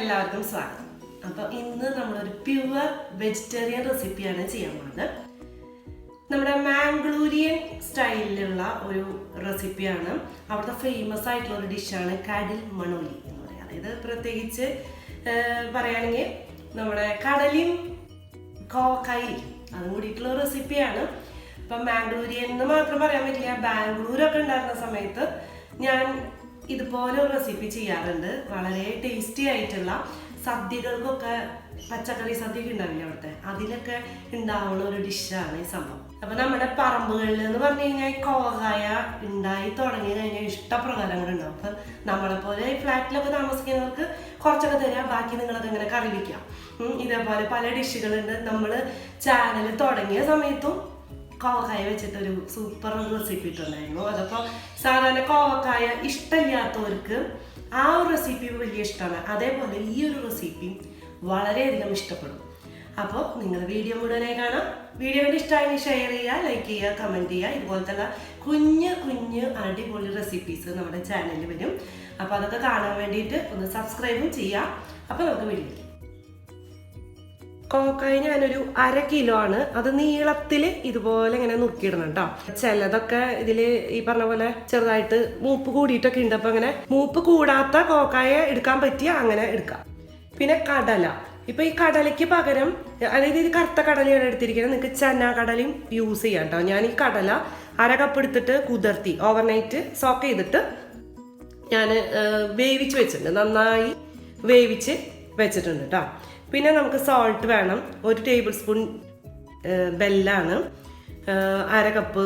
എല്ലാവർക്കും സ്വാഗതം. അപ്പോൾ ഇന്ന് നമ്മളൊരു പ്യുവർ വെജിറ്റേറിയൻ റെസിപ്പിയാണ് ചെയ്യാൻ പോകുന്നത്. നമ്മുടെ മാംഗ്ലൂരിയൻ സ്റ്റൈലിലുള്ള ഒരു റെസിപ്പിയാണ്. അവിടുത്തെ ഫേമസ് ആയിട്ടുള്ള ഒരു ഡിഷാണ് കാഡിൽ മണോലി എന്ന് പറയുന്നത്. അതായത് പ്രത്യേകിച്ച് പറയുകയാണെങ്കിൽ നമ്മുടെ കടലയും കോക്കയും അതും കൂടിയിട്ടുള്ള റെസിപ്പിയാണ്. അപ്പം മാംഗ്ലൂരിയൻ എന്ന് മാത്രം പറയാൻ പറ്റില്ല, ബാംഗ്ലൂരൊക്കെ ഉണ്ടായിരുന്ന സമയത്ത് ഞാൻ ഇതുപോലെ ഒരു റെസിപ്പി ചെയ്യാറുണ്ട്. വളരെ ടേസ്റ്റി ആയിട്ടുള്ള സദ്യകൾക്കൊക്കെ പച്ചക്കറി സദ്യയൊക്കെ ഉണ്ടാവില്ല അവിടുത്തെ, അതിലൊക്കെ ഉണ്ടാവുന്ന ഒരു ഡിഷാണ് ഈ സംഭവം. അപ്പൊ നമ്മുടെ പറമ്പുകളിൽ എന്ന് പറഞ്ഞു കഴിഞ്ഞാൽ കോകായ ഉണ്ടായി തുടങ്ങി കഴിഞ്ഞാൽ ഇഷ്ടപ്രകാരങ്ങൾ ഉണ്ടാവും. അപ്പൊ നമ്മളെപ്പോലെ ഫ്ലാറ്റിലൊക്കെ താമസിക്കുന്നവർക്ക് കുറച്ചൊക്കെ തരാം, ബാക്കി നിങ്ങളൊക്കെ ഇങ്ങനെ കറി വയ്ക്കാം. ഇതേപോലെ പല ഡിഷുകളുണ്ട്. നമ്മൾ ചാനൽ തുടങ്ങിയ സമയത്തും കോവക്കായ വെച്ചിട്ടൊരു സൂപ്പർ റെസിപ്പി ഇട്ടുണ്ടായിരുന്നു. അതപ്പോൾ സാധാരണ കോവക്കായ ഇഷ്ടമില്ലാത്തവർക്ക് ആ ഒരു റെസിപ്പി വലിയ ഇഷ്ടമാണ്. അതേപോലെ ഈ ഒരു റെസിപ്പി വളരെയധികം ഇഷ്ടപ്പെടും. അപ്പോൾ നിങ്ങൾ വീഡിയോ മുഴുവനായി കാണാം. വീഡിയോ ഇഷ്ടമായി ഷെയർ ചെയ്യുക, ലൈക്ക് ചെയ്യുക, കമൻറ്റ് ചെയ്യുക. ഇതുപോലത്തെ കുഞ്ഞ് അടിപൊളി റെസിപ്പീസ് നമ്മുടെ ചാനലിൽ വരും. അപ്പോൾ അതൊക്കെ കാണാൻ വേണ്ടിയിട്ട് ഒന്ന് സബ്സ്ക്രൈബും ചെയ്യുക. അപ്പോൾ നമുക്ക് വീഡിയോ. കോവക്കായ ഞാനൊരു 1/2 കിലോ ആണ്. അത് നീളത്തിൽ ഇതുപോലെ ഇങ്ങനെ നുറുക്കിയിടണം കേട്ടോ. ചിലതൊക്കെ ഇതിൽ ഈ പറഞ്ഞ പോലെ ചെറുതായിട്ട് മൂപ്പ് കൂടിയിട്ടൊക്കെ ഉണ്ട്. അപ്പം അങ്ങനെ മൂപ്പ് കൂടാത്ത കോവക്കായ എടുക്കാൻ പറ്റിയ അങ്ങനെ എടുക്കാം. പിന്നെ കടല, ഇപ്പൊ ഈ കടലയ്ക്ക് പകരം, അതായത് ഇത് കറുത്ത കടലയാണ് എടുത്തിരിക്കുന്നത്, നിങ്ങൾക്ക് ചന കടലയും യൂസ് ചെയ്യാം കേട്ടോ. ഞാൻ ഈ കടല 1/2 കപ്പ് എടുത്തിട്ട് കുതിർത്തി ഓവർനൈറ്റ് സോക്ക് ചെയ്തിട്ട് ഞാൻ വേവിച്ച് വെച്ചിട്ടുണ്ട്, നന്നായി വേവിച്ച് വെച്ചിട്ടുണ്ട് കേട്ടോ. പിന്നെ നമുക്ക് സോൾട്ട് വേണം. 1 ടേബിൾ സ്പൂൺ ബെല്ലാണ്, 1/2 കപ്പ്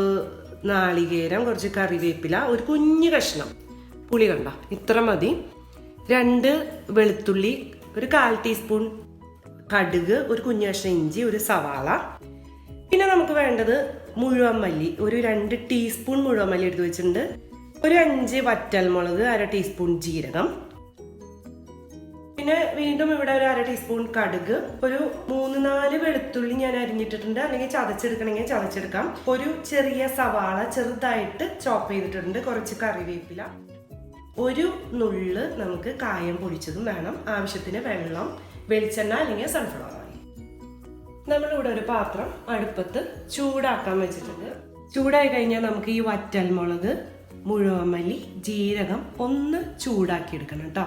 നാളികേരം, കുറച്ച് കറിവേപ്പില, ഒരു കുഞ്ഞു കഷ്ണം പുളി കണ്ട ഇത്ര മതി, 2 വെളുത്തുള്ളി, ഒരു 1/4 ടീസ്പൂൺ കടുക്, ഒരു കുഞ്ഞു കഷ്ണം ഇഞ്ചി, ഒരു സവാള. പിന്നെ നമുക്ക് വേണ്ടത് മുഴുവൻ മല്ലി, ഒരു 2 ടീസ്പൂൺ മുഴുവൻ മല്ലി എടുത്ത് വെച്ചിട്ടുണ്ട്, ഒരു 5 വറ്റൽമുളക്, 1/2 ടീസ്പൂൺ ജീരകം. പിന്നെ വീണ്ടും ഇവിടെ ഒരു 1/2 ടീസ്പൂൺ കടുക്, ഒരു 3-4 വെളുത്തുള്ളി ഞാൻ അരിഞ്ഞിട്ടിട്ടുണ്ട്, അല്ലെങ്കിൽ ചതച്ചെടുക്കണമെങ്കിൽ ചതച്ചെടുക്കാം, ഒരു ചെറിയ സവാള ചെറുതായിട്ട് ചോപ്പ് ചെയ്തിട്ടുണ്ട്, കുറച്ച് കറിവേപ്പില, ഒരു നുള്ള് നമുക്ക് കായം പൊടിച്ചതും വേണം, ആവശ്യത്തിന് വെള്ളം, വെളിച്ചെണ്ണ അല്ലെങ്കിൽ സൺഫ്ലവർ ഓയിൽ. നമ്മളിവിടെ ഒരു പാത്രം അടുപ്പത്ത് ചൂടാക്കാൻ വെച്ചിട്ടുണ്ട്. ചൂടായി കഴിഞ്ഞാൽ നമുക്ക് ഈ വറ്റൽമുളക്, മുഴുവൻ മല്ലി, ജീരകം ഒന്ന് ചൂടാക്കി എടുക്കണം കേട്ടോ.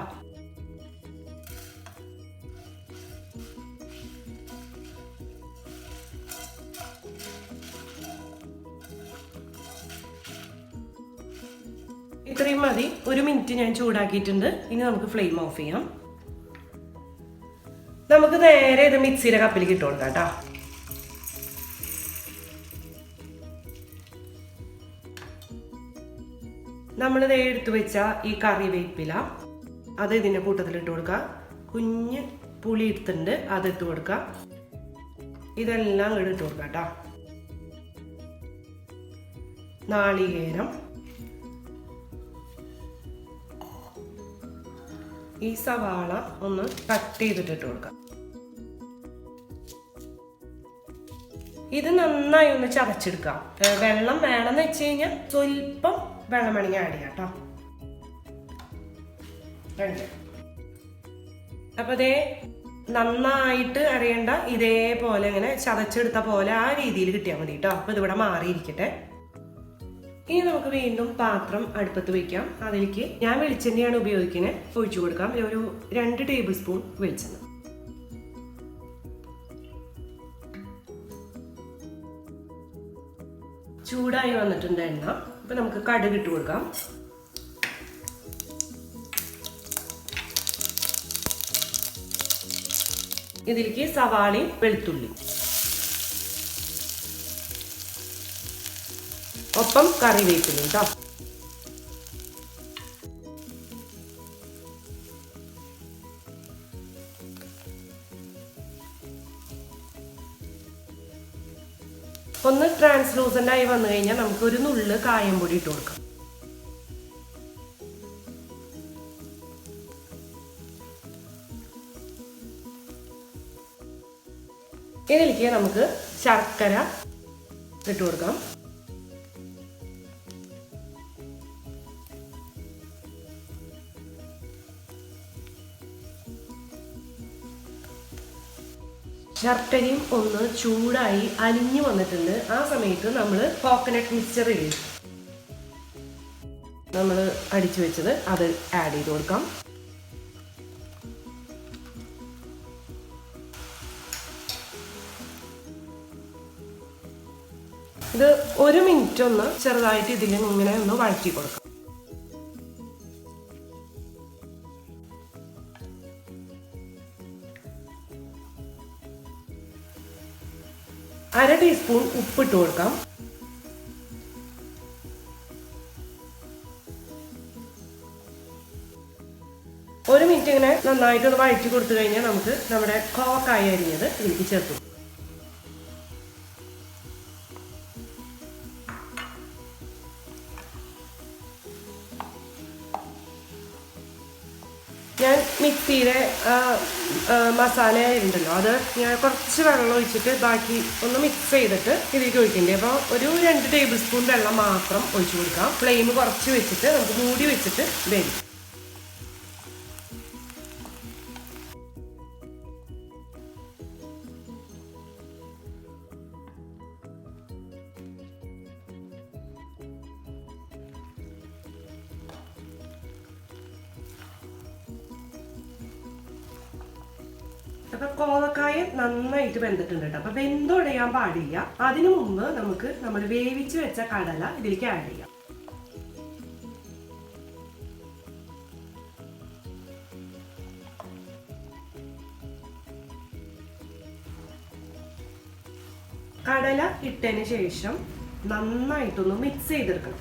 ഇത്രയും മതി. 1 മിനിറ്റ് ഞാൻ ചൂടാക്കിയിട്ടുണ്ട്. ഇനി നമുക്ക് ഫ്ലെയിം ഓഫ് ചെയ്യാം. നമുക്ക് നേരെ ഇത് മിക്സിയുടെ കപ്പിലേക്ക് ഇട്ട് കൊടുക്കാം കേട്ടോ. നമ്മളിത് എടുത്തു വെച്ച ഈ കറിവേപ്പില അത് ഇതിൻ്റെ കൂട്ടത്തിൽ ഇട്ട് കൊടുക്കുക. കുഞ്ഞ് പുളി എടുത്തിട്ടുണ്ട്, അത് ഇട്ട് കൊടുക്കുക. ഇതെല്ലാം ഇവിടെ ഇട്ട് കൊടുക്കാം കേട്ടോ. നാളികേരം, ഈ സവാള ഒന്ന് കട്ട് ചെയ്തിട്ട് ഇട്ട് കൊടുക്കാം. ഇത് നന്നായി ഒന്ന് ചതച്ചെടുക്കാം. വെള്ളം വേണമെന്ന് വെച്ച് കഴിഞ്ഞാൽ സ്വല്പം വെള്ളം വേണമെങ്കിൽ ആഡ് ചെയ്യാം കേട്ടോ. അപ്പൊ ഇതേ നന്നായിട്ട് അറിയണ്ട, ഇതേപോലെ ഇങ്ങനെ ചതച്ചെടുത്ത പോലെ ആ രീതിയിൽ കിട്ടിയാൽ മതി കേട്ടോ. അപ്പൊ ഇതിവിടെ മാറിയിരിക്കട്ടെ. ഇനി നമുക്ക് വീണ്ടും പാത്രം അടുപ്പത്ത് വയ്ക്കാം. അതിലേക്ക് ഞാൻ വെളിച്ചെണ്ണയാണ് ഉപയോഗിക്കുന്നത്, ഒഴിച്ചു കൊടുക്കാം. ഒരു 2 ടേബിൾ സ്പൂൺ വെളിച്ചെണ്ണ. ചൂടായി വന്നിട്ടുണ്ട് എണ്ണ. അപ്പൊ നമുക്ക് കടുക് ഇട്ട് കൊടുക്കാം. ഇതിലേക്ക് സവാളയും വെളുത്തുള്ളി, ഒപ്പം കറിവേപ്പില കേട്ടോ. ഒന്ന് ട്രാൻസ്ലൂസൻ്റ് ആയി വന്നു കഴിഞ്ഞാൽ നമുക്ക് ഒരു നുള്ള് കായം പൊടി ഇട്ട് കൊടുക്കാം. ഇതിലേക്ക് നമുക്ക് ശർക്കര ഇട്ട് കൊടുക്കാം. ശർക്കരയും ഒന്ന് ചൂടായി അലിഞ്ഞു വന്നിട്ടുണ്ട്. ആ സമയത്ത് നമ്മൾ കോക്കനട്ട് മിക്സ്ചർ ഇല്ലേ നമ്മൾ അടിച്ചു വെച്ചത് അത് ആഡ് ചെയ്ത് കൊടുക്കാം. ഇത് 1 മിനിറ്റ് ഒന്ന് ചെറുതായിട്ട് ഇതിൽ ഇങ്ങനെ ഒന്ന് വഴറ്റി കൊടുക്കാം. അര ടീസ്പൂൺ ഉപ്പിട്ട് കൊടുക്കാം. ഒരു മിനിറ്റ് ഇങ്ങനെ നന്നായിട്ടൊന്ന് വഴറ്റി കൊടുത്തു കഴിഞ്ഞാൽ നമുക്ക് നമ്മുടെ കോവക്കായ അരിഞ്ഞത് ഇതിലേക്ക് ചേർത്തു. ഞാൻ മിക്സിയിലെ മസാല ഉണ്ടല്ലോ അത് ഞാൻ കുറച്ച് വെള്ളം ഒഴിച്ചിട്ട് ബാക്കി ഒന്ന് മിക്സ് ചെയ്തിട്ട് ഇതിലേക്ക് ഒഴിക്കണ്ടേ. അപ്പോൾ ഒരു 2 ടേബിൾ സ്പൂൺ വെള്ളം മാത്രം ഒഴിച്ചു കൊടുക്കാം. ഫ്ലെയിം കുറച്ച് വെച്ചിട്ട് നമുക്ക് മൂടി വെച്ചിട്ട് വേവിക്കാം. അപ്പൊ കോവക്കായ നന്നായിട്ട് വെന്തിട്ടുണ്ട് കേട്ടോ. അപ്പൊ വെന്തുടയാൻ പാടില്ല. അതിനു മുമ്പ് നമുക്ക് നമ്മൾ വേവിച്ച് വെച്ച കടല ഇതിലേക്ക് ആഡ് ചെയ്യാം. കടല ഇട്ടതിന് ശേഷം നന്നായിട്ടൊന്ന് മിക്സ് ചെയ്തെടുക്കണം.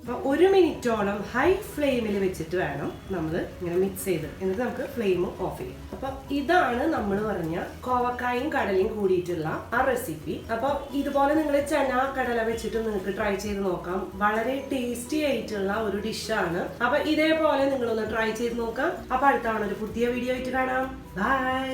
അപ്പോൾ 1 മിനിറ്റോളം ഹൈ ഫ്ലെയിമിൽ വെച്ചിട്ട് വേണം നമ്മൾ ഇങ്ങനെ മിക്സ് ചെയ്ത്, എന്നിട്ട് നമുക്ക് ഫ്ലെയിം ഓഫ് ചെയ്യാം. അപ്പോൾ ഇതാണ് നമ്മൾ പറഞ്ഞ കോവക്കായും കടലയും കൂടിയിട്ടുള്ള ആ റെസിപ്പി. അപ്പോൾ ഇതുപോലെ നിങ്ങൾ ചന കടല വെച്ചിട്ട് നിങ്ങൾക്ക് ട്രൈ ചെയ്ത് നോക്കാം. വളരെ ടേസ്റ്റി ആയിട്ടുള്ള ഒരു ഡിഷാണ്. അപ്പോൾ ഇതേപോലെ നിങ്ങളൊന്ന് ട്രൈ ചെയ്ത് നോക്കാം. അപ്പോൾ അടുത്താണ് ഒരു പുതിയ വീഡിയോ ആയിട്ട് കാണാം. ബൈ.